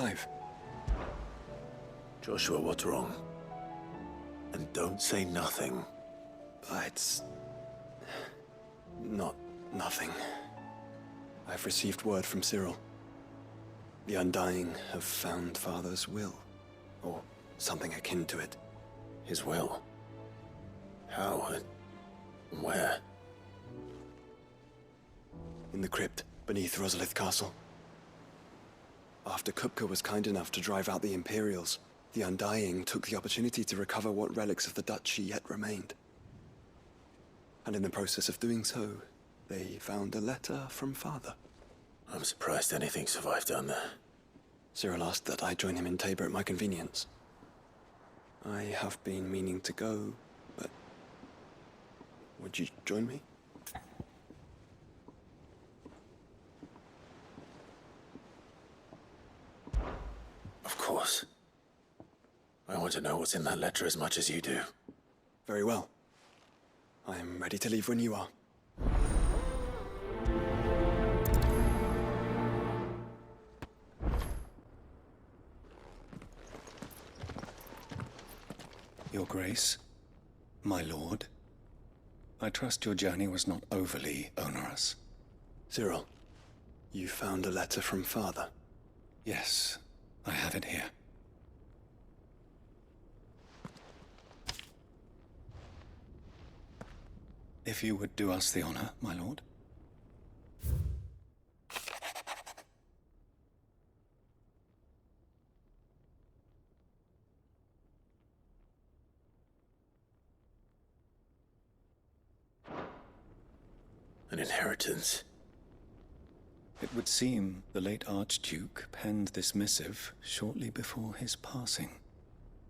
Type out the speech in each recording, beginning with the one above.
archive. Joshua, what's wrong? And don't say nothing. It's... not nothing. I've received word from Cyril. The Undying have found Father's will, or something akin to it. His will? How and where? In the crypt beneath Rosalith Castle. After Kupka was kind enough to drive out the Imperials, the Undying took the opportunity to recover what relics of the Duchy yet remained. And in the process of doing so, they found a letter from Father. I'm surprised anything survived down there. Cyril asked that I join him in Tabor at my convenience. I have been meaning to go, but... would you join me? Of course. I want to know what's in that letter as much as you do. Very well. I am ready to leave when you are. Your Grace, my lord, I trust your journey was not overly onerous. Cyril, you found a letter from Father? Yes, I have it here. If you would do us the honor, my lord. An inheritance. It would seem the late Archduke penned this missive shortly before his passing.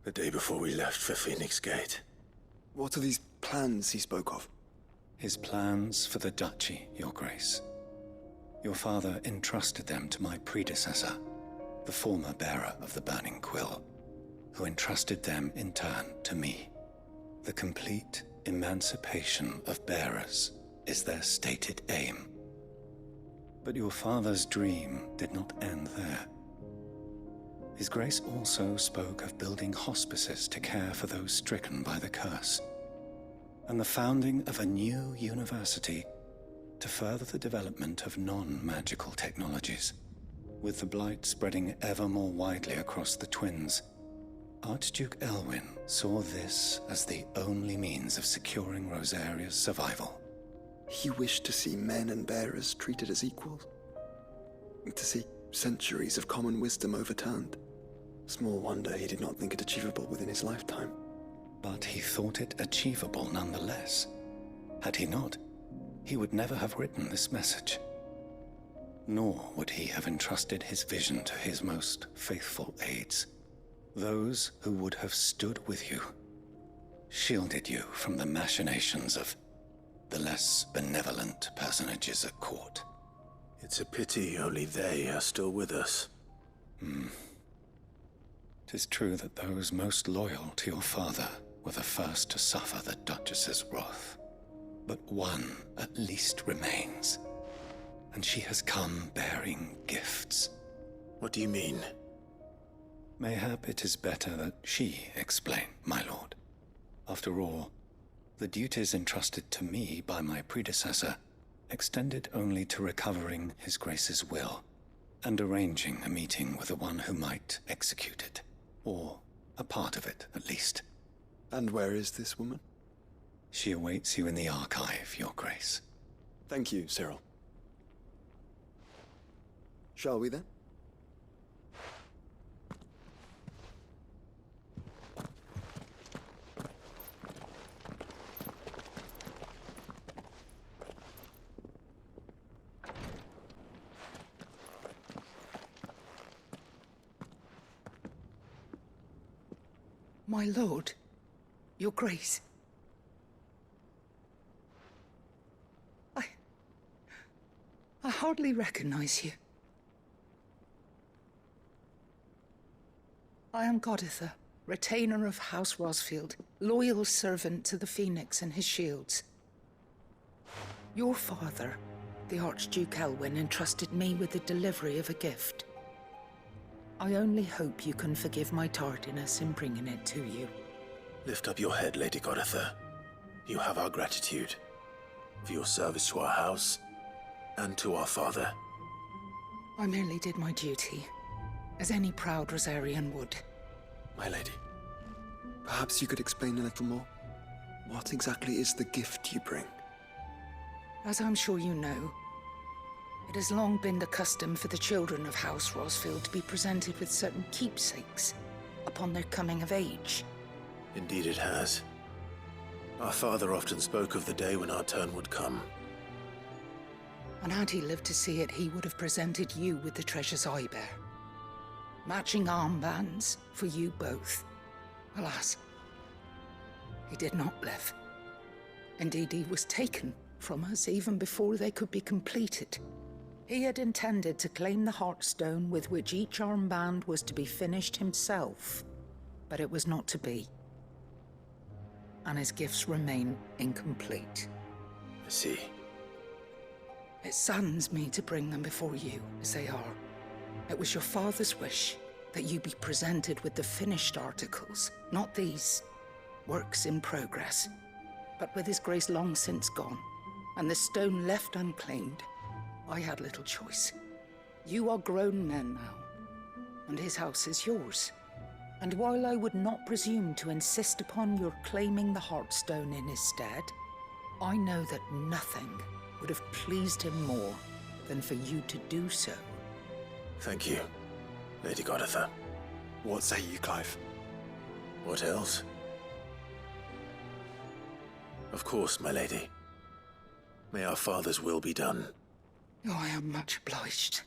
The day before we left for Phoenix Gate. What are these plans he spoke of? His plans for the Duchy, Your Grace. Your father entrusted them to my predecessor, the former bearer of the Burning Quill, who entrusted them in turn to me. The complete emancipation of bearers is their stated aim. But your father's dream did not end there. His Grace also spoke of building hospices to care for those stricken by the curse, and the founding of a new university to further the development of non-magical technologies. With the blight spreading ever more widely across the twins, Archduke Elwyn saw this as the only means of securing Rosaria's survival. He wished to see men and bearers treated as equals. To see centuries of common wisdom overturned. Small wonder he did not think it achievable within his lifetime. But he thought it achievable nonetheless. Had he not, he would never have written this message. Nor would he have entrusted his vision to his most faithful aides. Those who would have stood with you, shielded you from the machinations of the less benevolent personages at court. It's a pity only they are still with us. 'Tis true that those most loyal to your father were the first to suffer the Duchess's wrath. But one at least remains, and she has come bearing gifts. What do you mean? Mayhap it is better that she explain, my lord. After all, the duties entrusted to me by my predecessor extended only to recovering His Grace's will and arranging a meeting with the one who might execute it, or a part of it at least. And where is this woman? She awaits you in the archive, Your Grace. Thank you, Cyril. Shall we then? My lord, Your Grace. I hardly recognize you. I am Goditha, retainer of House Rosfield, loyal servant to the Phoenix and his shields. Your father, the Archduke Elwyn, entrusted me with the delivery of a gift. I only hope you can forgive my tardiness in bringing it to you. Lift up your head, Lady Goditha. You have our gratitude for your service to our house and to our father. I merely did my duty, as any proud Rosarian would. My lady, perhaps you could explain a little more? What exactly is the gift you bring? As I'm sure you know, it has long been the custom for the children of House Rosfield to be presented with certain keepsakes upon their coming of age. Indeed it has. Our father often spoke of the day when our turn would come. And had he lived to see it, he would have presented you with the treasures I bear. Matching armbands for you both. Alas, he did not live. Indeed, he was taken from us even before they could be completed. He had intended to claim the Heartstone with which each armband was to be finished himself, but it was not to be. And his gifts remain incomplete. I see. It saddens me to bring them before you, as they are. It was your father's wish that you be presented with the finished articles, not these works in progress. But with his grace long since gone, and the stone left unclaimed, I had little choice. You are grown men now, and his house is yours. And while I would not presume to insist upon your claiming the Heartstone in his stead, I know that nothing would have pleased him more than for you to do so. Thank you, Lady Goditha. What say you, Clive? What else? Of course, my lady. May our father's will be done. Oh, I am much obliged.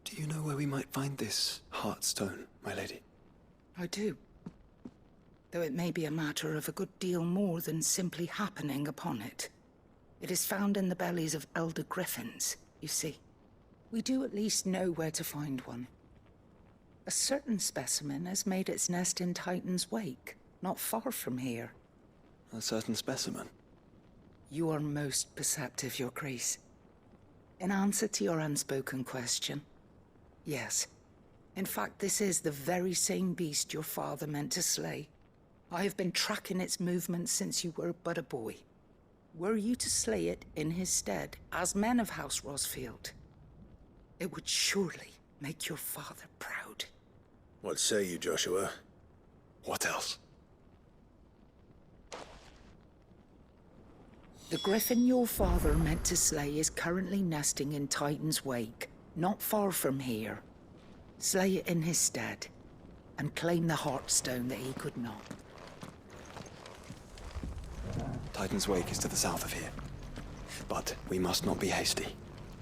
Do you know where we might find this Heartstone, my lady? I do. Though it may be a matter of a good deal more than simply happening upon it. It is found in the bellies of elder griffins, you see. We do at least know where to find one. A certain specimen has made its nest in Titan's Wake, not far from here. A certain specimen? You are most perceptive, Your Grace. In answer to your unspoken question, yes. In fact, this is the very same beast your father meant to slay. I have been tracking its movements since you were but a boy. Were you to slay it in his stead, as men of House Rosfield, it would surely make your father proud. What say you, Joshua? What else? The griffin your father meant to slay is currently nesting in Titan's Wake, not far from here. Slay it in his stead, and claim the Heartstone that he could not. Titan's Wake is to the south of here. But we must not be hasty.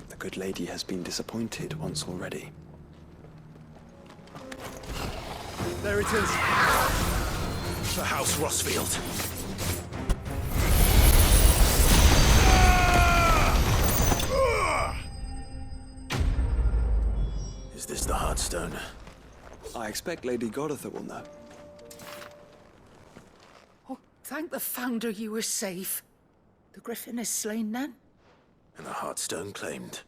The good lady has been disappointed once already. There it is! The House Rosfield! Is this the Heartstone? I expect Lady Goditha will know. Oh, thank the Founder you were safe. The griffin is slain then? And the Heartstone claimed.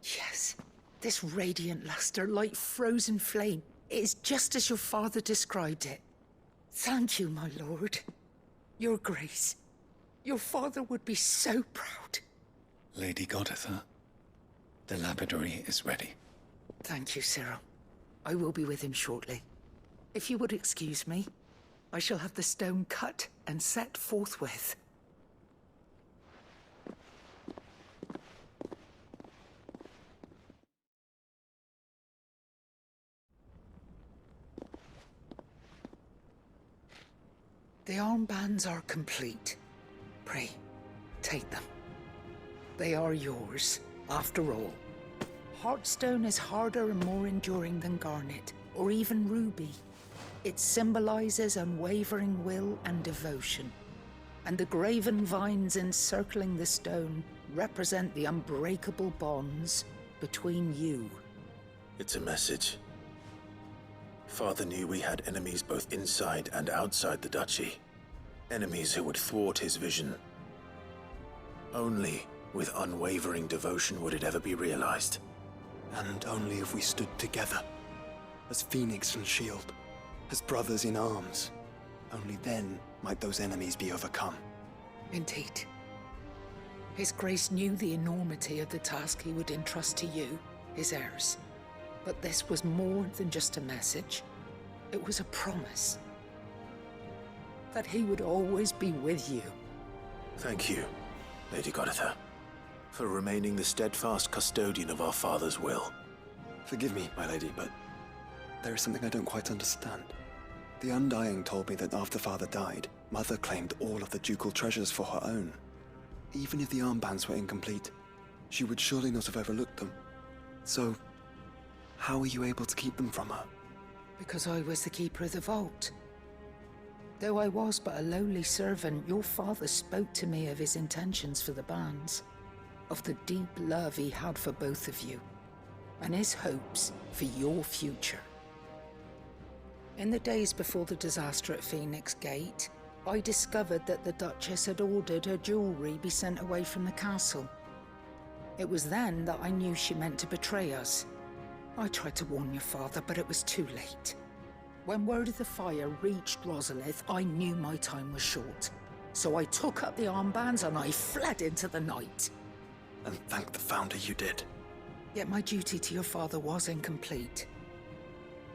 Yes. This radiant luster, like frozen flame, it is just as your father described it. Thank you, my lord. Your Grace. Your father would be so proud. Lady Goditha, the lapidary is ready. Thank you, Cyril. I will be with him shortly. If you would excuse me, I shall have the stone cut and set forthwith. The armbands are complete. Pray, take them. They are yours, after all. Heartstone is harder and more enduring than garnet, or even ruby. It symbolizes unwavering will and devotion. And the graven vines encircling the stone represent the unbreakable bonds between you. It's a message. Father knew we had enemies both inside and outside the duchy. Enemies who would thwart his vision. Only with unwavering devotion would it ever be realized. And only if we stood together, as Phoenix and Shield, as brothers in arms. Only then might those enemies be overcome. Indeed. His Grace knew the enormity of the task he would entrust to you, his heirs. But this was more than just a message. It was a promise. That he would always be with you. Thank you, Lady Goditha, for remaining the steadfast custodian of our father's will. Forgive me, my lady, but there is something I don't quite understand. The Undying told me that after Father died, Mother claimed all of the ducal treasures for her own. Even if the armbands were incomplete, she would surely not have overlooked them. So, how were you able to keep them from her? Because I was the keeper of the vault. Though I was but a lowly servant, your father spoke to me of his intentions for the bands, of the deep love he had for both of you, and his hopes for your future. In the days before the disaster at Phoenix Gate, I discovered that the Duchess had ordered her jewelry be sent away from the castle. It was then that I knew she meant to betray us. I tried to warn your father, but it was too late. When word of the fire reached Rosalith, I knew my time was short. So I took up the armbands and I fled into the night. And thank the Founder you did. Yet my duty to your father was incomplete.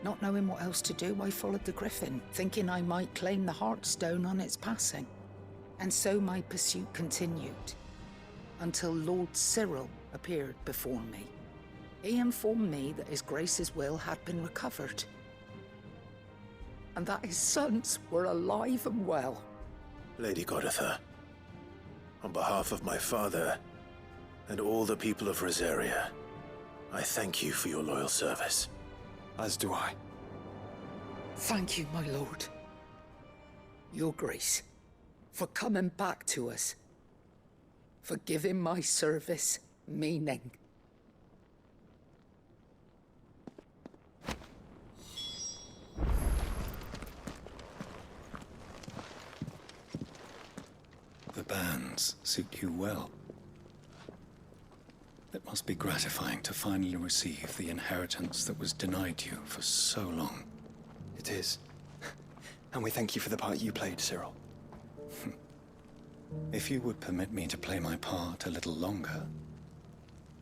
Not knowing what else to do, I followed the Griffin, thinking I might claim the Heartstone on its passing. And so my pursuit continued, until Lord Cyril appeared before me. He informed me that His Grace's will had been recovered, and that his sons were alive and well. Lady Goditha, on behalf of my father and all the people of Rosaria, I thank you for your loyal service. As do I. Thank you, my lord. Your Grace, for coming back to us, for giving my service meaning. The bands suit you well. It must be gratifying to finally receive the inheritance that was denied you for so long. It is. And we thank you for the part you played, Cyril. If you would permit me to play my part a little longer,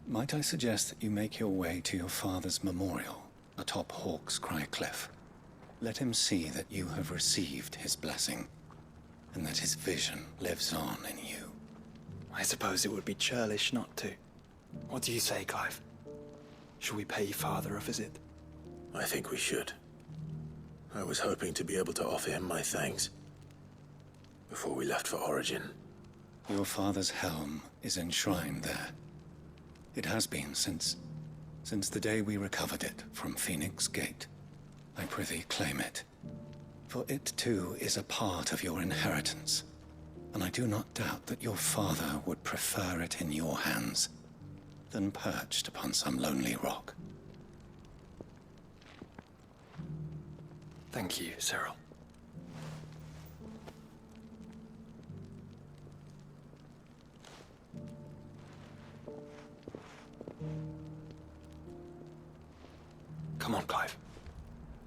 might I suggest that you make your way to your father's memorial atop Hawk's Cry Cliff? Let him see that you have received his blessing, and that his vision lives on in you. I suppose it would be churlish not to. What do you say, Clive? Shall we pay Father a visit? I think we should. I was hoping to be able to offer him my thanks before we left for Origin. Your father's helm is enshrined there. It has been since the day we recovered it from Phoenix Gate. I prithee claim it, for it too is a part of your inheritance, and I do not doubt that your father would prefer it in your hands than perched upon some lonely rock. Thank you, Cyril. Come on, Clive.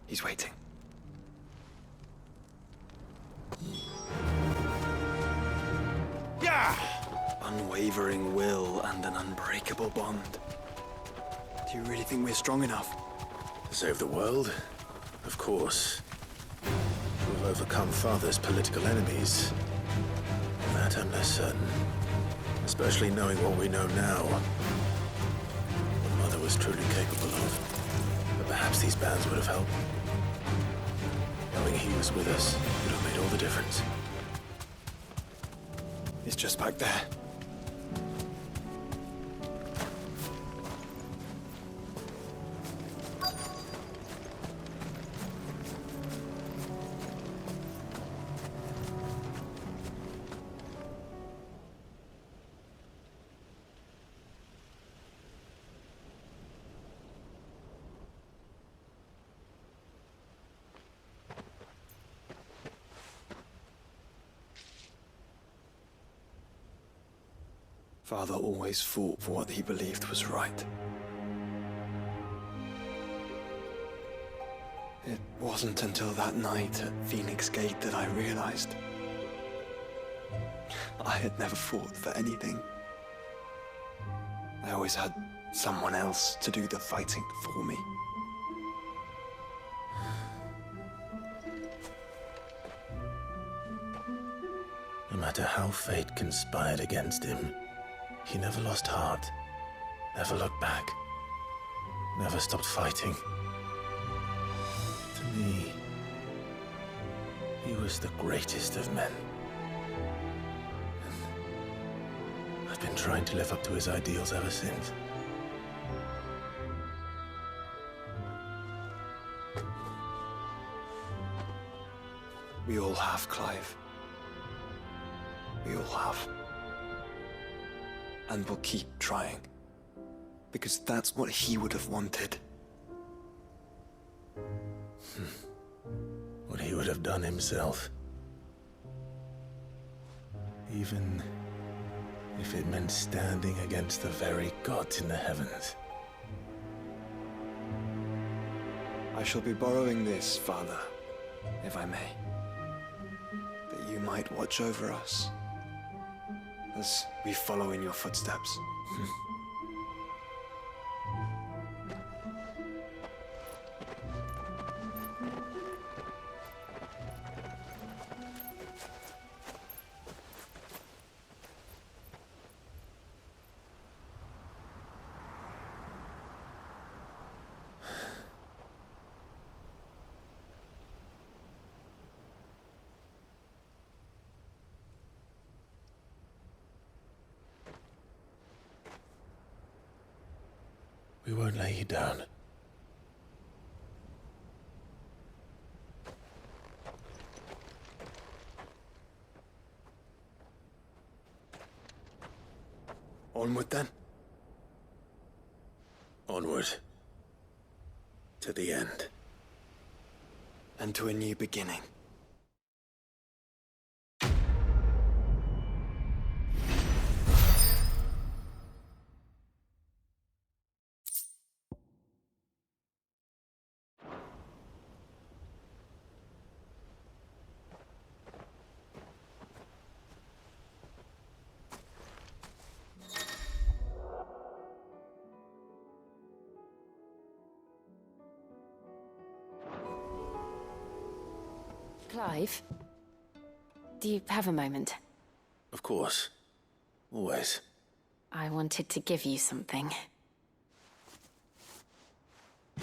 He's waiting. Yeah! Unwavering will and an unbreakable bond. Do you really think we're strong enough? To save the world? Of course. We've overcome Father's political enemies. That I'm less certain. Especially knowing what we know now. What Mother was truly capable of. But perhaps these bands would have helped. Knowing he was with us would have made all the difference. It's just back there. Father always fought for what he believed was right. It wasn't until that night at Phoenix Gate that I realized I had never fought for anything. I always had someone else to do the fighting for me. No matter how fate conspired against him, he never lost heart, never looked back, never stopped fighting. To me, he was the greatest of men. And I've been trying to live up to his ideals ever since. We all have, Clive. We all have. And we'll keep trying. Because that's what he would have wanted. What he would have done himself. Even if it meant standing against the very gods in the heavens. I shall be borrowing this, Father, if I may. That you might watch over us as we follow in your footsteps. We won't lay you down. Onward then. Onward. To the end. And to a new beginning. Clive, do you have a moment? Of course. Always. I wanted to give you something.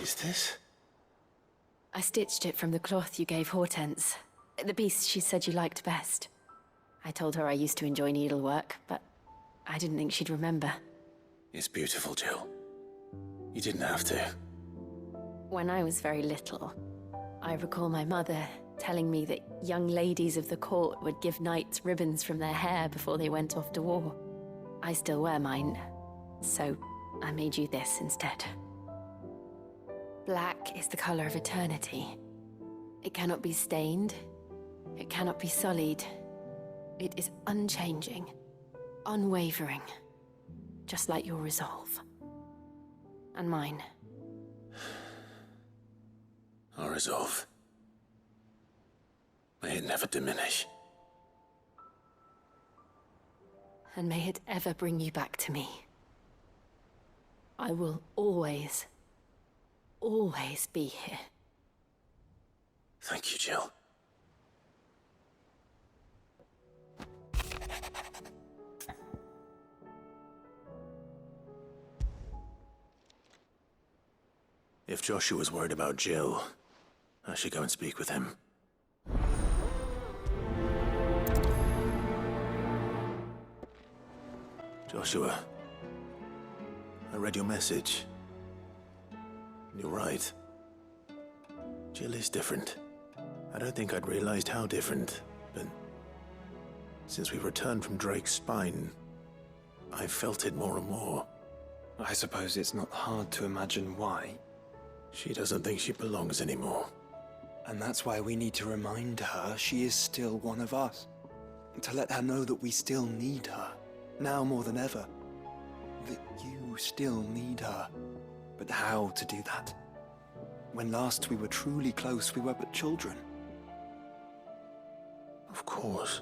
Is this? I stitched it from the cloth you gave Hortense. The piece she said you liked best. I told her I used to enjoy needlework, but I didn't think she'd remember. It's beautiful, Jill. You didn't have to. When I was very little, I recall my mother telling me that young ladies of the court would give knights ribbons from their hair before they went off to war. I still wear mine, so I made you this instead. Black is the color of eternity. It cannot be stained. It cannot be sullied. It is unchanging, unwavering, just like your resolve. And mine. Our resolve. May it never diminish. And may it ever bring you back to me. I will always, always be here. Thank you, Jill. If Joshua's worried about Jill, I should go and speak with him. Joshua, I read your message. You're right. Jill is different. I don't think I'd realized how different, but since we returned from Drake's spine, I've felt it more and more. I suppose it's not hard to imagine why. She doesn't think she belongs anymore. And that's why we need to remind her she is still one of us. To let her know that we still need her. now more than ever, that you still need her. But how to do that? When last we were truly close, we were but children. Of course.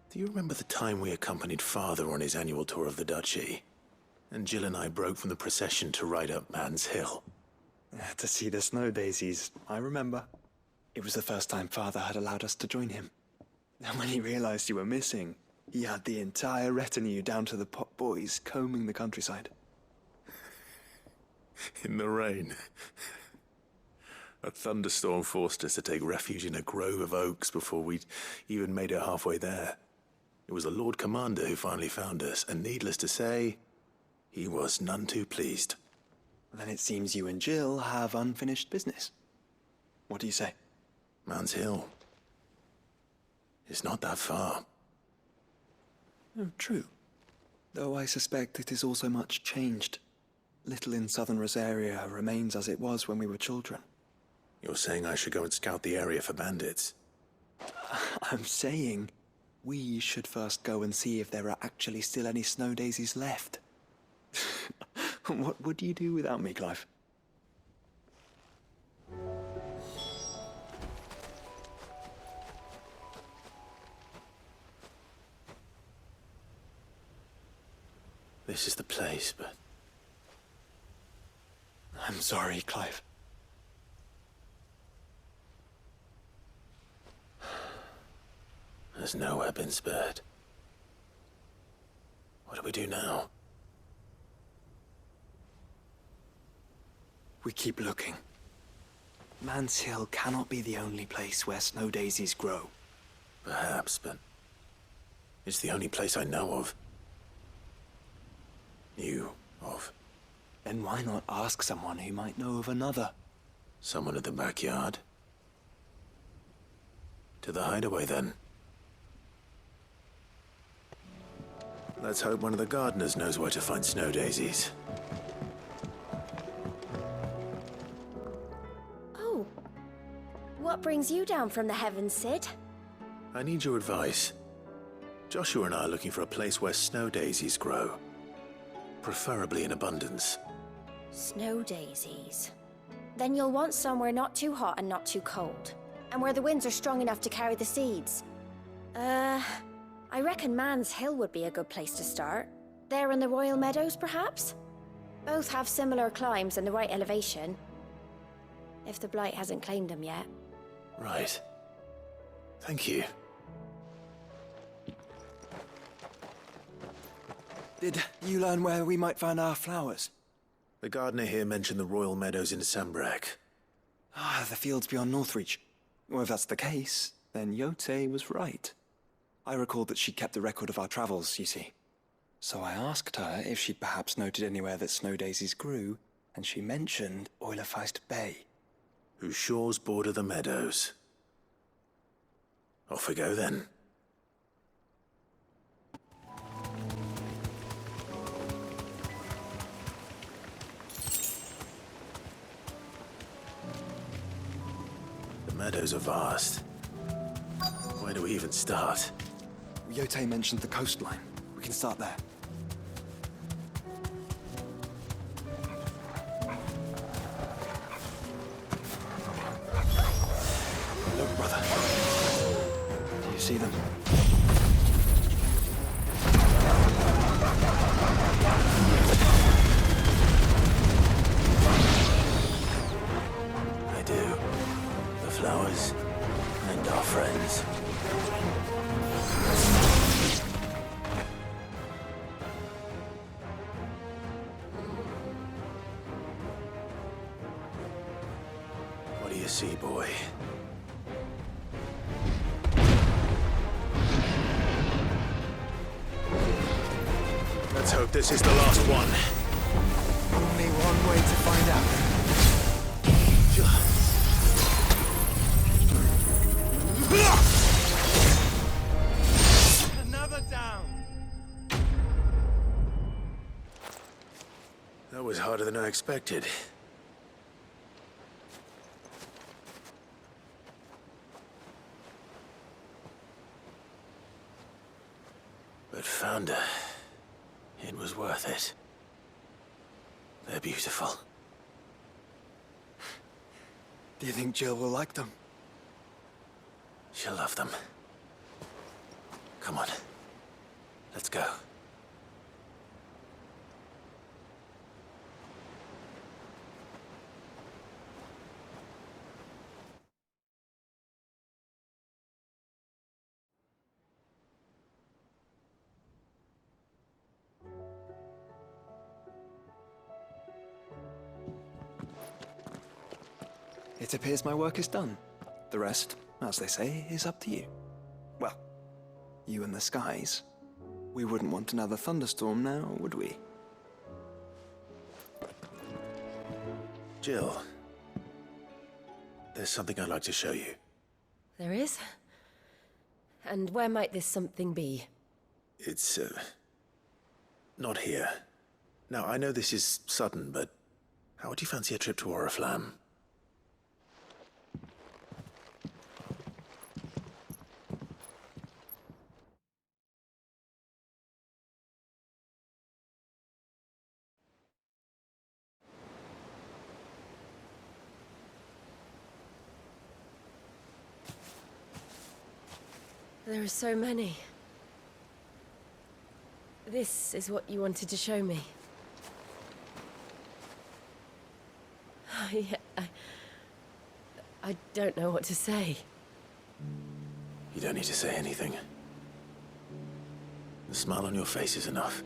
Do you remember the time we accompanied Father on his annual tour of the Duchy? And Jill and I broke from the procession to ride up Man's Hill. To see the snow daisies, I remember. It was the first time Father had allowed us to join him. And when he realized you were missing, he had the entire retinue down to the pot boys combing the countryside. In the rain. A thunderstorm forced us to take refuge in a grove of oaks before we'd even made it halfway there. It was the Lord Commander who finally found us, and needless to say, he was none too pleased. Then it seems you and Jill have unfinished business. What do you say? Man's Hill. It's not that far. Oh, true. Though I suspect it is also much changed. Little in southern Rosaria remains as it was when we were children. You're saying I should go and scout the area for bandits? I'm saying we should first go and see if there are actually still any snow daisies left. What would you do without me, Clive? This is the place, but... I'm sorry, Clive. There's nowhere been spared. What do we do now? We keep looking. Man's Hill cannot be the only place where snow daisies grow. Perhaps, but... it's the only place I know of. Knew of. Then why not ask someone who might know of another? Someone at the backyard? To the hideaway, then. Let's hope one of the gardeners knows where to find snow daisies. Oh. What brings you down from the heavens, Sid? I need your advice. Joshua and I are looking for a place where snow daisies grow. Preferably in abundance. Snow daisies. Then you'll want somewhere not too hot and not too cold. And where the winds are strong enough to carry the seeds. I reckon Man's Hill would be a good place to start. There in the Royal Meadows, perhaps? Both have similar climbs and the right elevation. If the Blight hasn't claimed them yet. Right. Thank you. Did you learn where we might find our flowers? The gardener here mentioned the Royal Meadows in Sambrek. The fields beyond Northreach. Well, if that's the case, then Yote was right. I recalled that she kept the record of our travels, you see. So I asked her if she'd perhaps noted anywhere that snow daisies grew, and she mentioned Oilafeist Bay. Whose shores border the meadows. Off we go, then. The meadows are vast. Where do we even start? Yote mentioned the coastline. We can start there. Look, brother. Do you see them? I do. The flowers and our friends. What do you see, boy? Let's hope this is the last one. Only one way to find out. Another down. That was harder than I expected. But But found her. It was worth it. They're beautiful. Do you think Jill will like them? She'll love them. Come on. Let's go. It appears my work is done. The rest, as they say, is up to you. Well, you and the skies. We wouldn't want another thunderstorm now, would we? Jill, there's something I'd like to show you. There is? And where might this something be? It's, not here. Now, I know this is sudden, but how would you fancy a trip to Oriflamme? There are so many. This is what you wanted to show me. Yeah, I don't know what to say. You don't need to say anything. The smile on your face is enough.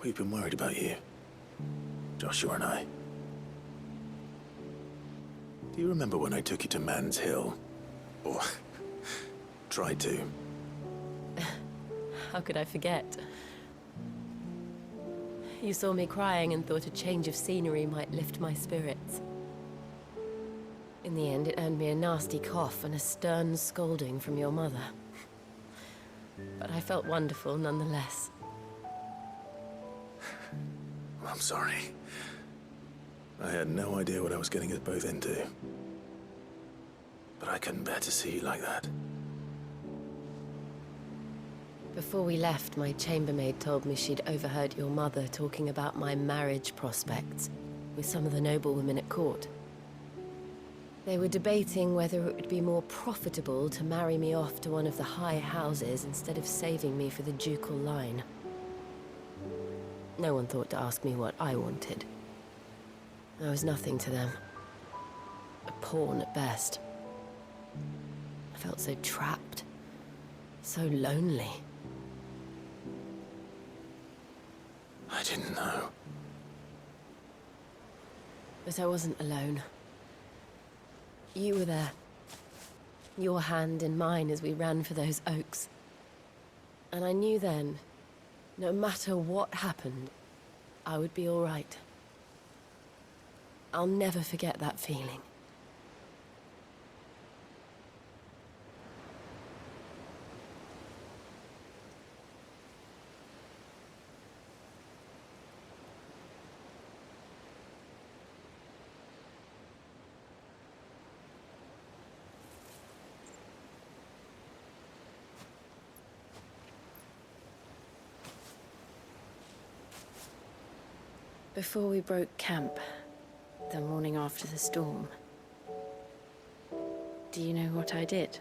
We've been worried about you. Joshua and I. Do you remember when I took you to Man's Hill? Or tried to? How could I forget? You saw me crying and thought a change of scenery might lift my spirits. In the end, it earned me a nasty cough and a stern scolding from your mother. But I felt wonderful nonetheless. I'm sorry. I had no idea what I was getting us both into. But I couldn't bear to see you like that. Before we left, my chambermaid told me she'd overheard your mother talking about my marriage prospects with some of the noblewomen at court. They were debating whether it would be more profitable to marry me off to one of the high houses instead of saving me for the ducal line. No one thought to ask me what I wanted. I was nothing to them. A pawn at best. I felt so trapped, so lonely. I didn't know. But I wasn't alone. You were there. Your hand in mine as we ran for those oaks. And I knew then, no matter what happened, I would be all right. I'll never forget that feeling. Before we broke camp, the morning after the storm, do you know what I did?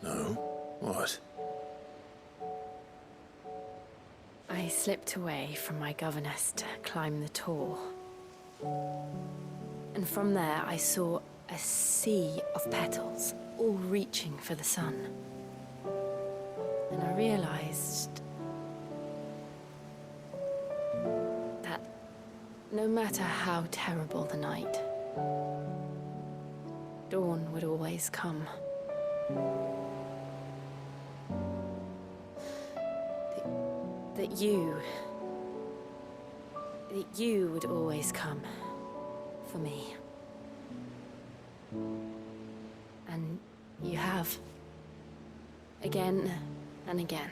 No? What? I slipped away from my governess to climb the tor. And from there I saw a sea of petals, all reaching for the sun. And I realized that no matter how terrible the night, dawn would always come. That you would always come for me. And you have. Again and again.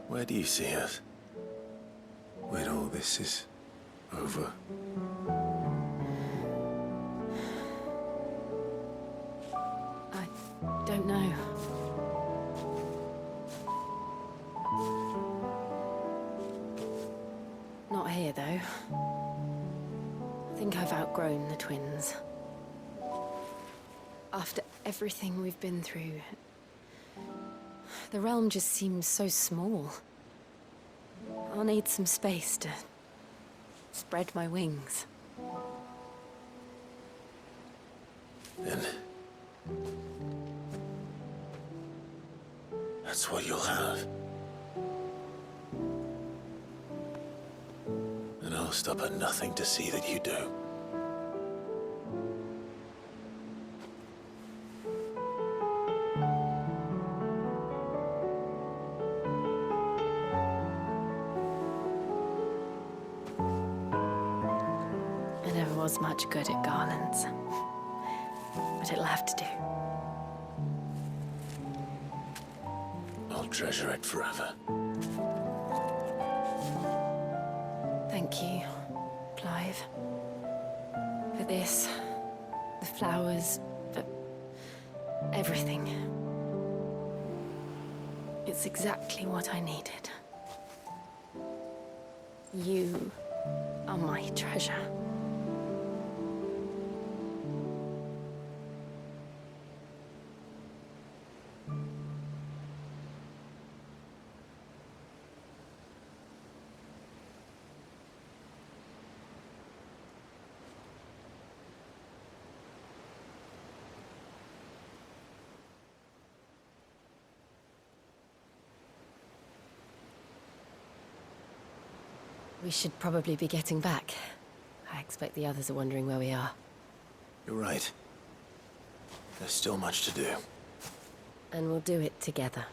Where do you see us? When all this is over? No. Not here, though. I think I've outgrown the twins. After everything we've been through, the realm just seems so small. I'll need some space to spread my wings. Then that's what you'll have. And I'll stop at nothing to see that you do. I never was much good at garlands, but it'll have to do. I'll treasure it forever. Thank you, Clive. For this, the flowers, for everything. It's exactly what I needed. You are my treasure. We should probably be getting back. I expect the others are wondering where we are. You're right. There's still much to do. And we'll do it together.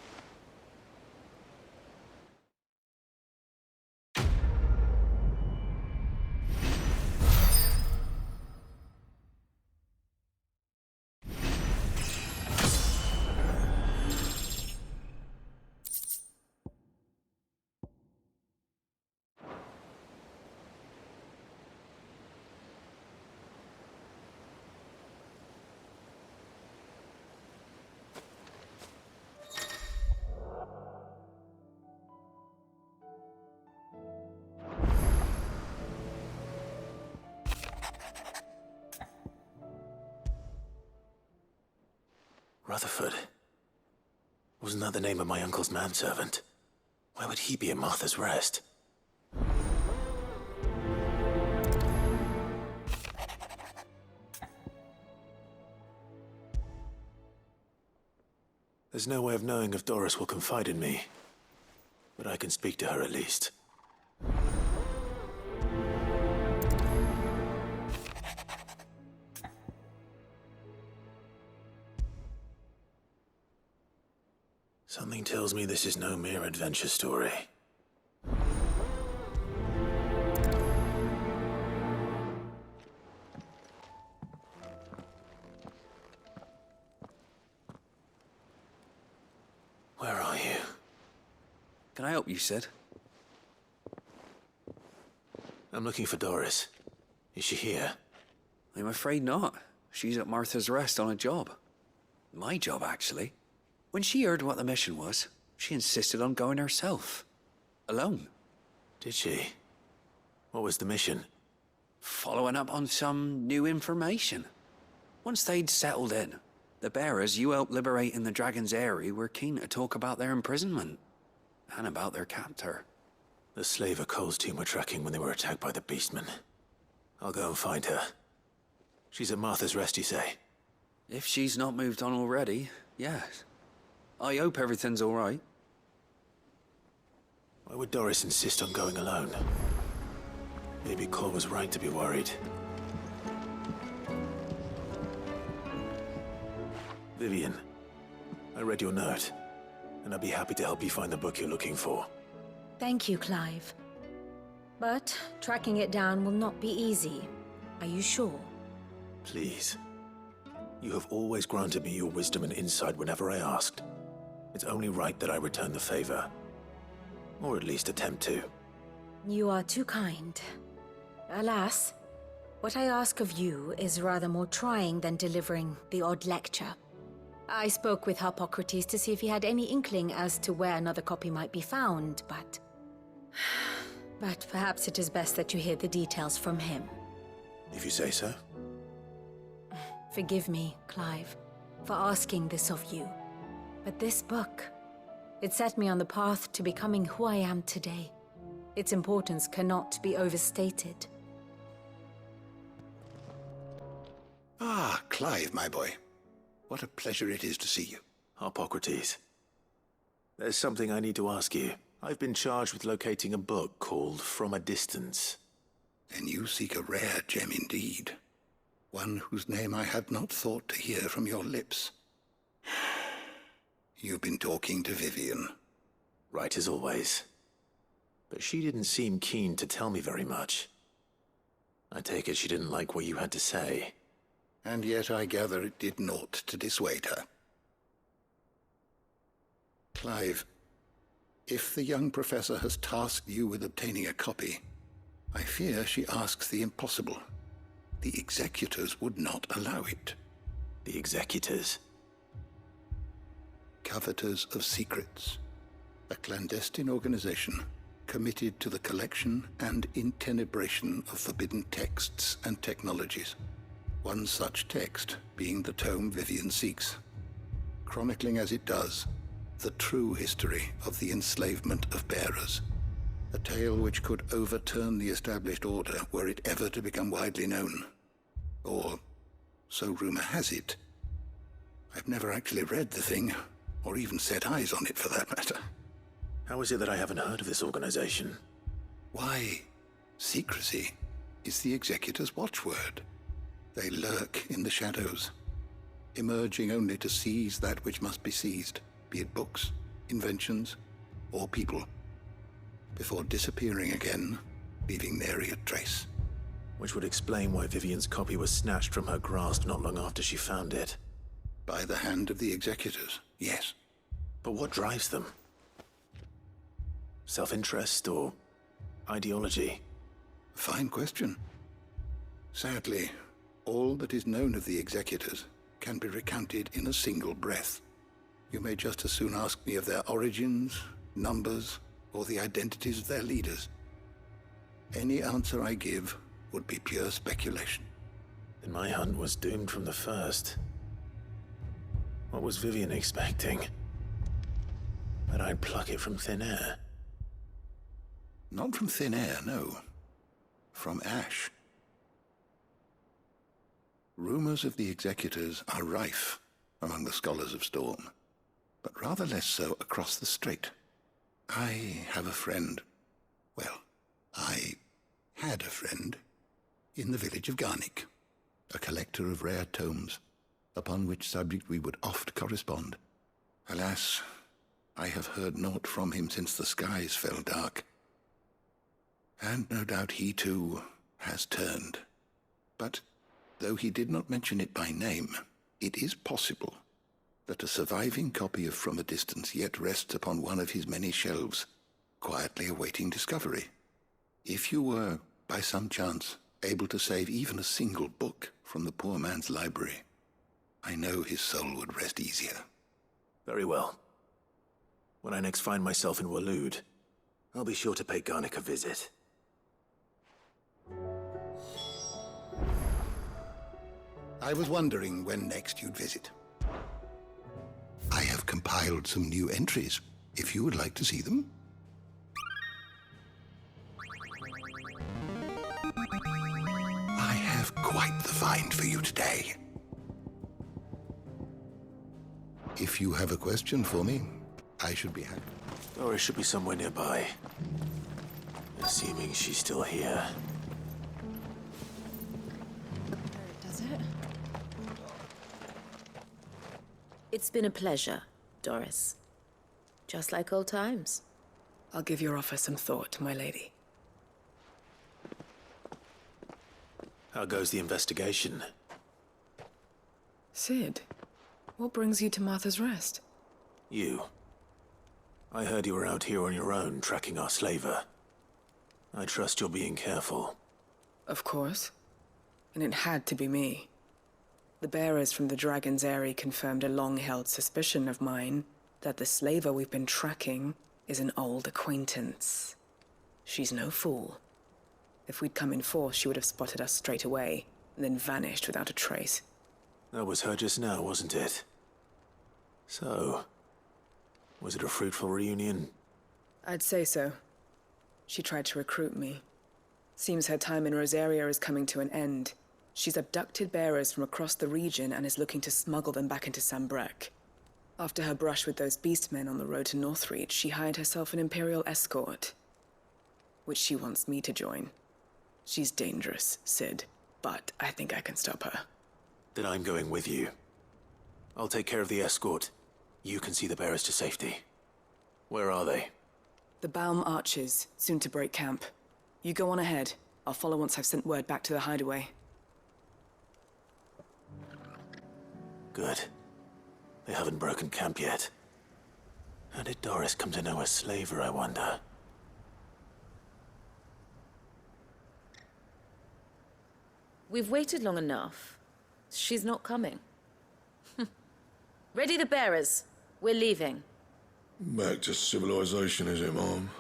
Rutherford. Wasn't that the name of my uncle's manservant? Why would he be at Martha's Rest? There's no way of knowing if Doris will confide in me, but I can speak to her at least. Something tells me this is no mere adventure story. Where are you? Can I help you, Sid? I'm looking for Doris. Is she here? I'm afraid not. She's at Martha's Rest on a job. My job, actually. When she heard what the mission was, she insisted on going herself. Alone. Did she? What was the mission? Following up on some new information. Once they'd settled in, the bearers you helped liberate in the Dragon's Eyrie were keen to talk about their imprisonment. And about their captor. The slaver Cole's team were tracking when they were attacked by the Beastmen. I'll go and find her. She's at Martha's Rest, you say? If she's not moved on already, yes. I hope everything's all right. Why would Doris insist on going alone? Maybe Cole was right to be worried. Vivian, I read your note, and I'd be happy to help you find the book you're looking for. Thank you, Clive. But tracking it down will not be easy. Are you sure? Please. You have always granted me your wisdom and insight whenever I asked. It's only right that I return the favor. Or at least attempt to. You are too kind. Alas, what I ask of you is rather more trying than delivering the odd lecture. I spoke with Harpocrates to see if he had any inkling as to where another copy might be found, but... But perhaps it is best that you hear the details from him. If you say so. Forgive me, Clive, for asking this of you. But this book, it set me on the path to becoming who I am today. Its importance cannot be overstated. Ah, Clive, my boy. What a pleasure it is to see you. Harpocrates. There's something I need to ask you. I've been charged with locating a book called From a Distance. Then you seek a rare gem indeed. One whose name I had not thought to hear from your lips. You've been talking to Vivian. Right as always. But she didn't seem keen to tell me very much. I take it she didn't like what you had to say. And yet I gather it did naught to dissuade her. Clive, if the young professor has tasked you with obtaining a copy, I fear she asks the impossible. The executors would not allow it. The executors? Coveters of Secrets, a clandestine organization committed to the collection and intenebration of forbidden texts and technologies. One such text being the tome Vivian seeks, chronicling as it does the true history of the enslavement of bearers, a tale which could overturn the established order were it ever to become widely known. Or, so rumor has it. I've never actually read the thing, or even set eyes on it for that matter. How is it that I haven't heard of this organization? Why, secrecy is the executor's watchword. They lurk in the shadows, emerging only to seize that which must be seized, be it books, inventions, or people, before disappearing again, leaving nary a trace. Which would explain why Vivian's copy was snatched from her grasp not long after she found it. By the hand of the executors, yes. But what drives them? Self-interest or ideology? Fine question. Sadly, all that is known of the executors can be recounted in a single breath. You may just as soon ask me of their origins, numbers, or the identities of their leaders. Any answer I give would be pure speculation. Then my hunt was doomed from the first. What was Vivian expecting? That I'd pluck it from thin air? Not from thin air, no. From ash. Rumors of the executors are rife among the scholars of Storm, but rather less so across the strait. I have a friend. Well, I had a friend in the village of Garnick, a collector of rare tomes, upon which subject we would oft correspond. Alas, I have heard naught from him since the skies fell dark. And no doubt he too has turned. But though he did not mention it by name, it is possible that a surviving copy of From a Distance yet rests upon one of his many shelves, quietly awaiting discovery. If you were, by some chance, able to save even a single book from the poor man's library, I know his soul would rest easier. Very well. When I next find myself in Waloed, I'll be sure to pay Garnick a visit. I was wondering when next you'd visit. I have compiled some new entries, if you would like to see them. I have quite the find for you today. If you have a question for me, I should be happy. Or it should be somewhere nearby. Assuming she's still here. Does it? It's been a pleasure, Doris. Just like old times. I'll give your offer some thought, my lady. How goes the investigation? Sid, what brings you to Martha's Rest? You. I heard you were out here on your own, tracking our slaver. I trust you're being careful. Of course. And it had to be me. The bearers from the Dragon's Eyrie confirmed a long-held suspicion of mine that the slaver we've been tracking is an old acquaintance. She's no fool. If we'd come in force, she would have spotted us straight away, and then vanished without a trace. That was her just now, wasn't it? So, was it a fruitful reunion? I'd say so. She tried to recruit me. Seems her time in Rosaria is coming to an end. She's abducted bearers from across the region and is looking to smuggle them back into Sambrek. After her brush with those beastmen on the road to Northreach, she hired herself an Imperial escort, which she wants me to join. She's dangerous, Sid, but I think I can stop her. Then I'm going with you. I'll take care of the escort. You can see the bearers to safety. Where are they? The Baum Archers, soon to break camp. You go on ahead. I'll follow once I've sent word back to the hideaway. Good. They haven't broken camp yet. How did Doris come to know a slaver, I wonder? We've waited long enough. She's not coming. Ready the bearers. We're leaving. Back to civilization, is it, Mom?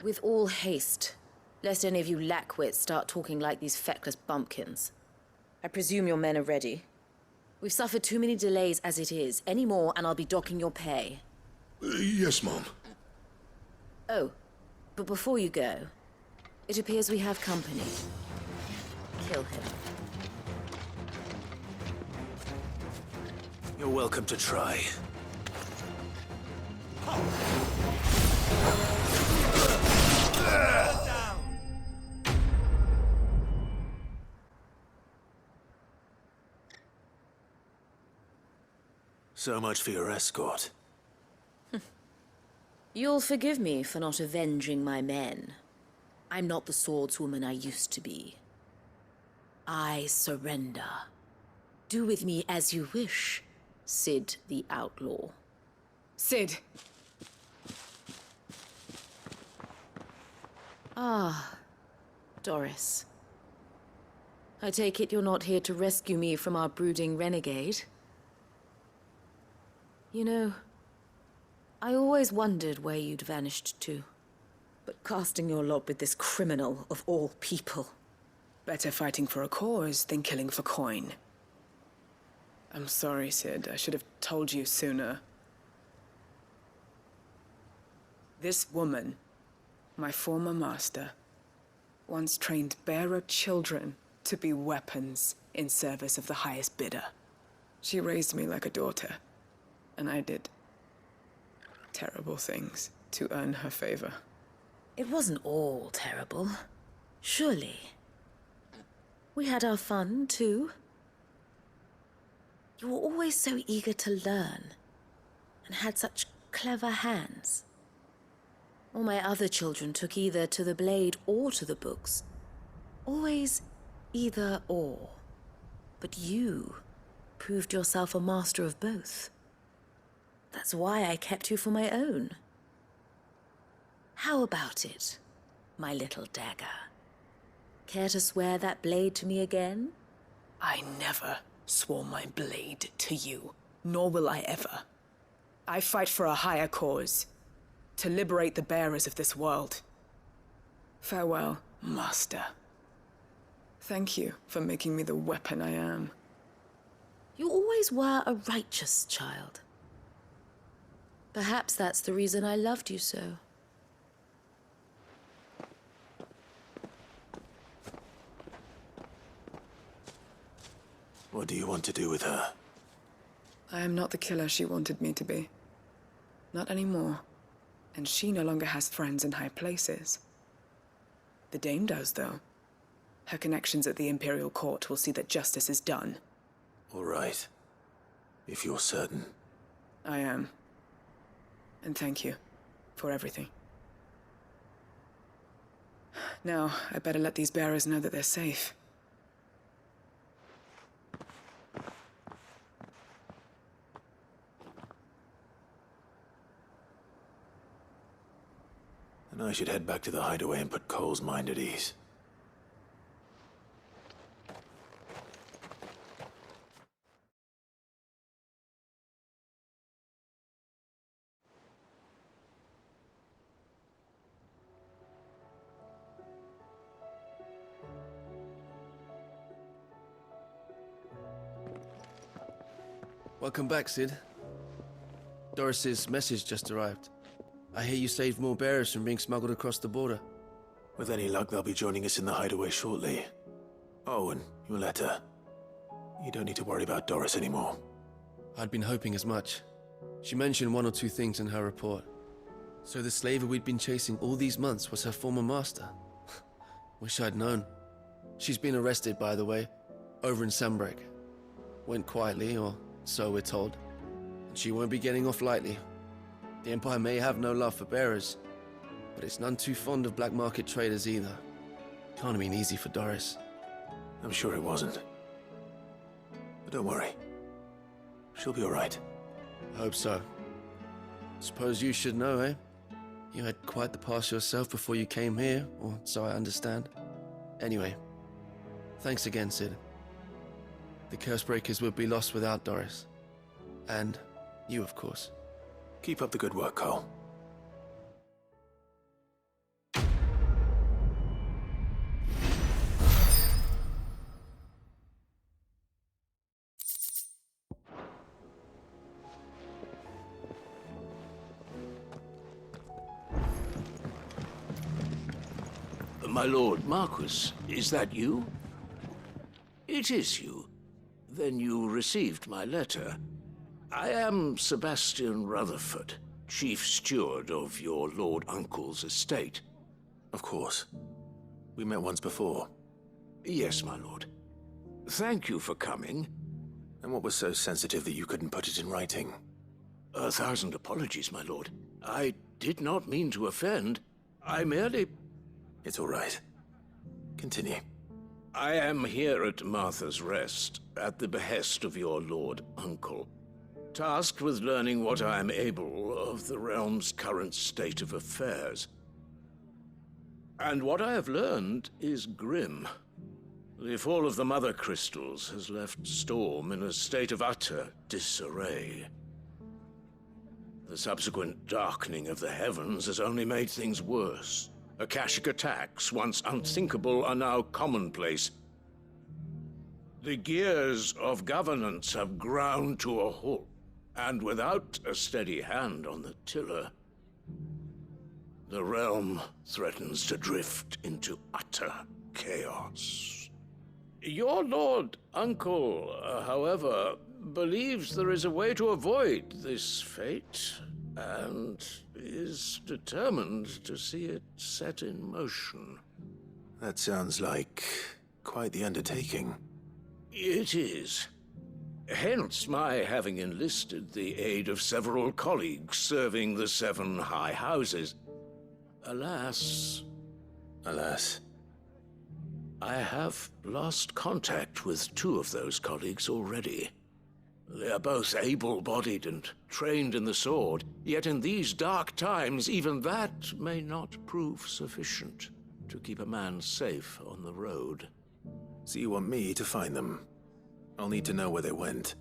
With all haste, lest any of you lackwits start talking like these feckless bumpkins. I presume your men are ready. We've suffered too many delays as it is. Any more, and I'll be docking your pay. Yes, Mom. Oh, but before you go, it appears we have company. Kill him. You're welcome to try. So much for your escort. You'll forgive me for not avenging my men. I'm not the swordswoman I used to be. I surrender. Do with me as you wish, Sid the Outlaw. Sid! Ah, Doris. I take it you're not here to rescue me from our brooding renegade? You know, I always wondered where you'd vanished to. But casting your lot with this criminal of all people... Better fighting for a cause than killing for coin. I'm sorry, Sid. I should have told you sooner. This woman, my former master, once trained bearer children to be weapons in service of the highest bidder. She raised me like a daughter, and I did terrible things to earn her favor. It wasn't all terrible, surely. We had our fun, too. You were always so eager to learn, and had such clever hands. All my other children took either to the blade or to the books. Always either or. But you proved yourself a master of both. That's why I kept you for my own. How about it, my little dagger? Care to swear that blade to me again? I never swore my blade to you, nor will I ever. I fight for a higher cause, to liberate the bearers of this world. Farewell, Master. Thank you for making me the weapon I am. You always were a righteous child. Perhaps that's the reason I loved you so. What do you want to do with her? I am not the killer she wanted me to be. Not anymore. And she no longer has friends in high places. The Dame does, though. Her connections at the Imperial Court will see that justice is done. All right. If you're certain. I am. And thank you for everything. Now, I better let these bearers know that they're safe. And I should head back to the hideaway and put Cole's mind at ease. Welcome back, Sid. Doris's message just arrived. I hear you saved more bearers from being smuggled across the border. With any luck, they'll be joining us in the hideaway shortly. Oh, and your letter. You don't need to worry about Doris anymore. I'd been hoping as much. She mentioned one or two things in her report. So the slaver we'd been chasing all these months was her former master. Wish I'd known. She's been arrested, by the way, over in Sunbreak. Went quietly, or so we're told. And she won't be getting off lightly. The Empire may have no love for bearers, but it's none too fond of black market traders either. Can't have been easy for Doris. I'm sure it wasn't. But don't worry. She'll be all right. I hope so. Suppose you should know, eh? You had quite the past yourself before you came here, or so I understand. Anyway, thanks again, Sid. The Cursebreakers would be lost without Doris. And you, of course. Keep up the good work, Cole. My lord Marquis, is that you? It is you. Then you received my letter. I am Sebastian Rutherford, Chief Steward of your Lord Uncle's estate. Of course. We met once before. Yes, my lord. Thank you for coming. And what was so sensitive that you couldn't put it in writing? 1,000 apologies, my lord. I did not mean to offend. I merely... It's all right. Continue. I am here at Martha's Rest, at the behest of your Lord Uncle, tasked with learning what I am able of the realm's current state of affairs. And what I have learned is grim. The fall of the Mother Crystals has left Storm in a state of utter disarray. The subsequent darkening of the heavens has only made things worse. Akashic attacks, once unthinkable, are now commonplace. The gears of governance have ground to a halt, and without a steady hand on the tiller, the realm threatens to drift into utter chaos. Your Lord Uncle, however, believes there is a way to avoid this fate, and is determined to see it set in motion. That sounds like quite the undertaking. It is. Hence my having enlisted the aid of several colleagues serving the 7 high houses. Alas, I have lost contact with 2 of those colleagues already. They are both able-bodied and trained in the sword, yet in these dark times, even that may not prove sufficient to keep a man safe on the road. So you want me to find them? I'll need to know where they went.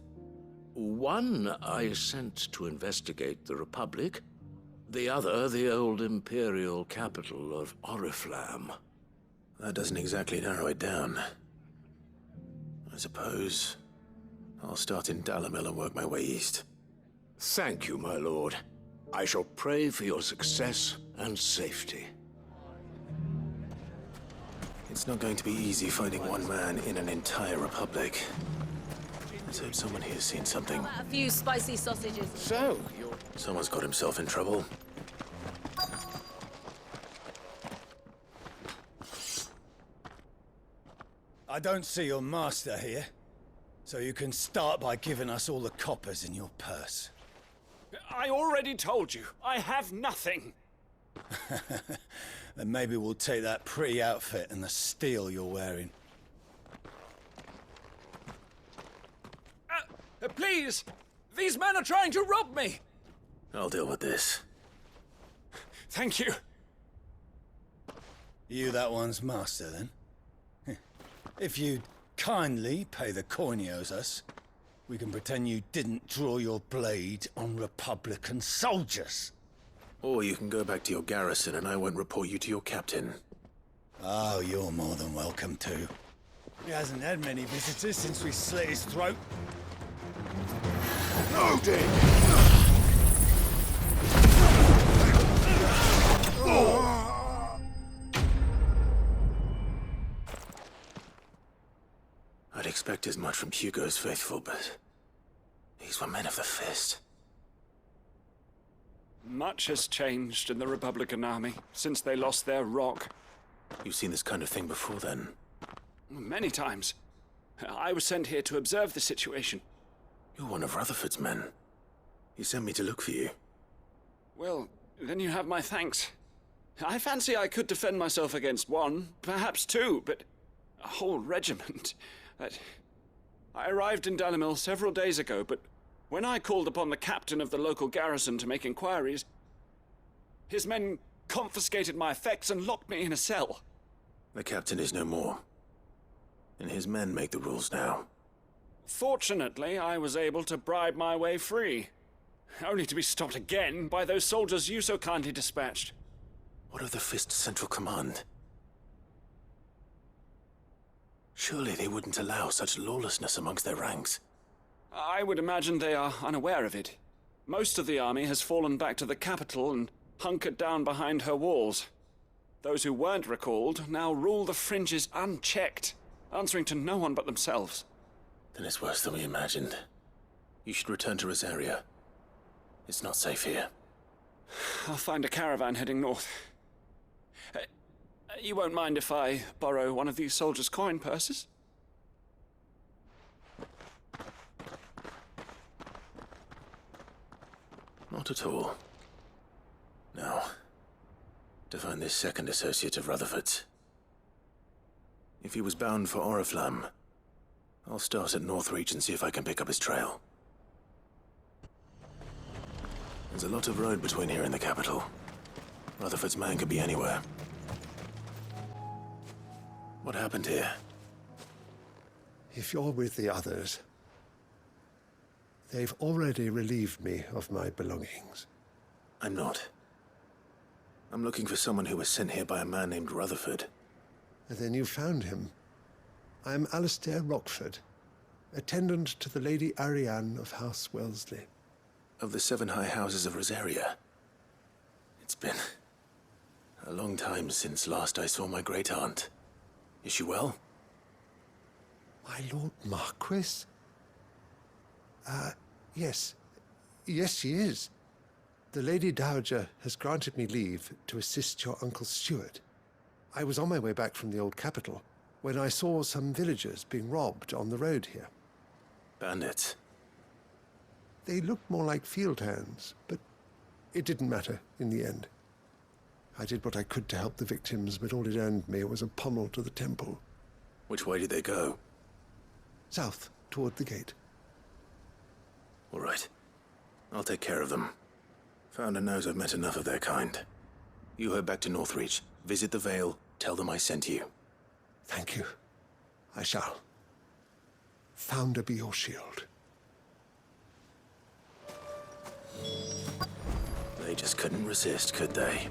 One I sent to investigate the Republic, the other the old Imperial capital of Oriflamme. That doesn't exactly narrow it down. I suppose I'll start in Dalamil and work my way east. Thank you, my lord. I shall pray for your success and safety. It's not going to be easy finding one man in an entire republic. Let's hope someone here's seen something. A few spicy sausages. So, Someone's got himself in trouble. I don't see your master here, so you can start by giving us all the coppers in your purse. I already told you, I have nothing. Then maybe we'll take that pretty outfit and the steel you're wearing. Please! These men are trying to rob me! I'll deal with this. Thank you. You that one's master, then? If you'd kindly pay the coin he owes us, we can pretend you didn't draw your blade on Republican soldiers. Or you can go back to your garrison and I won't report you to your captain. Oh, you're more than welcome to. He hasn't had many visitors since we slit his throat. Loading! I'd expect as much from Hugo's faithful, but these were men of the fist. Much has changed in the Republican army since they lost their rock. You've seen this kind of thing before, then? Many times. I was sent here to observe the situation. You're one of Rutherford's men. He sent me to look for you. Well, then you have my thanks. I fancy I could defend myself against one, perhaps two, but a whole regiment. I arrived in Dalimil several days ago, but when I called upon the captain of the local garrison to make inquiries, his men confiscated my effects and locked me in a cell. The captain is no more, and his men make the rules now. Fortunately, I was able to bribe my way free, only to be stopped again by those soldiers you so kindly dispatched. What of the Fist's Central Command? Surely they wouldn't allow such lawlessness amongst their ranks. I would imagine they are unaware of it. Most of the army has fallen back to the capital and hunkered down behind her walls. Those who weren't recalled now rule the fringes unchecked, answering to no one but themselves. Then it's worse than we imagined. You should return to Rosaria. It's not safe here. I'll find a caravan heading north. You won't mind if I borrow one of these soldiers' coin purses? Not at all. Now, to find this second associate of Rutherford's. If he was bound for Oriflamme, I'll start at Northreach and see if I can pick up his trail. There's a lot of road between here and the capital. Rutherford's man could be anywhere. What happened here? If you're with the others, they've already relieved me of my belongings. I'm not. I'm looking for someone who was sent here by a man named Rutherford. And then you found him. I am Alistair Rockford, attendant to the Lady Ariane of House Wellesley. Of the 7 high houses of Rosaria. It's been a long time since last I saw my great-aunt. Is she well? My Lord Marquis? Yes. Yes, she is. The Lady Dowager has granted me leave to assist your Uncle Stuart. I was on my way back from the old capital when I saw some villagers being robbed on the road here. Bandits? They looked more like field hands, but it didn't matter in the end. I did what I could to help the victims, but all it earned me was a pommel to the temple. Which way did they go? South, toward the gate. All right. I'll take care of them. Founder knows I've met enough of their kind. You head back to Northreach, visit the Vale, tell them I sent you. Thank you. I shall. Founder be your shield. They just couldn't resist, could they?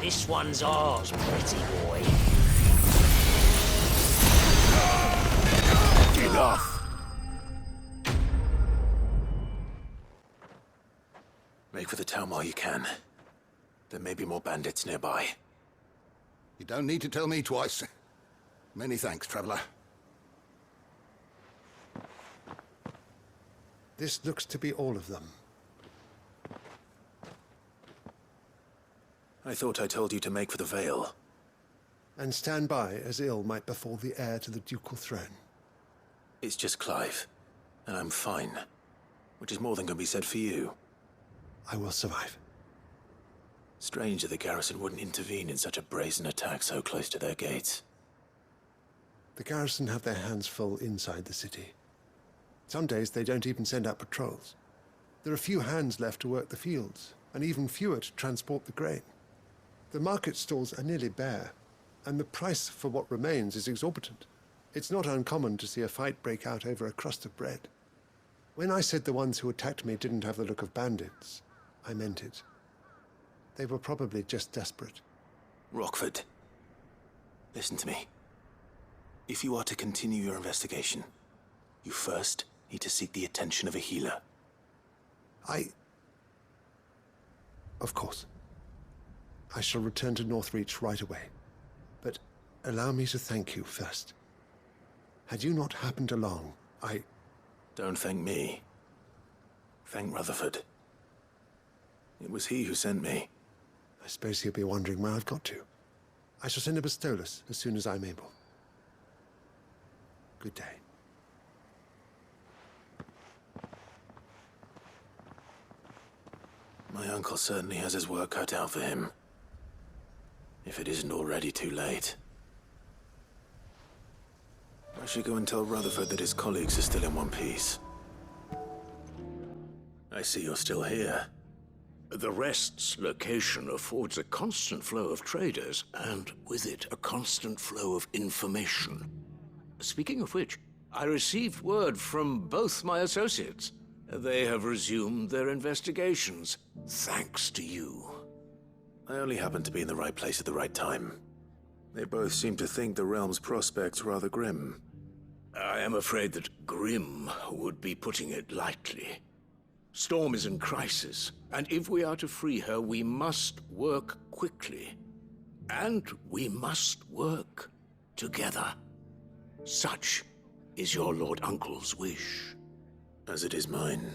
This one's ours, pretty boy. Enough! Make for the town while you can. There may be more bandits nearby. You don't need to tell me twice. Many thanks, traveler. This looks to be all of them. I thought I told you to make for the Vale. And stand by as ill might befall the heir to the ducal throne. It's just Clive, and I'm fine. Which is more than can be said for you. I will survive. Strange that the garrison wouldn't intervene in such a brazen attack so close to their gates. The garrison have their hands full inside the city. Some days they don't even send out patrols. There are few hands left to work the fields, and even fewer to transport the grain. The market stalls are nearly bare, and the price for what remains is exorbitant. It's not uncommon to see a fight break out over a crust of bread. When I said the ones who attacked me didn't have the look of bandits, I meant it. They were probably just desperate. Rockford, listen to me. If you are to continue your investigation, you first need to seek the attention of a healer. Of course. I shall return to Northreach right away. But allow me to thank you first. Had you not happened along, Don't thank me. Thank Rutherford. It was he who sent me. I suppose he'll be wondering where I've got to. I shall send a Bastolus as soon as I'm able. Good day. My uncle certainly has his work cut out for him. If it isn't already too late. I should go and tell Rutherford that his colleagues are still in one piece. I see you're still here. The Rest's location affords a constant flow of traders, and with it, a constant flow of information. Speaking of which, I received word from both my associates. They have resumed their investigations, thanks to you. I only happened to be in the right place at the right time. They both seem to think the realm's prospects rather grim. I am afraid that grim would be putting it lightly. Storm is in crisis, and if we are to free her, we must work quickly. And we must work together. Such is your Lord Uncle's wish. As it is mine.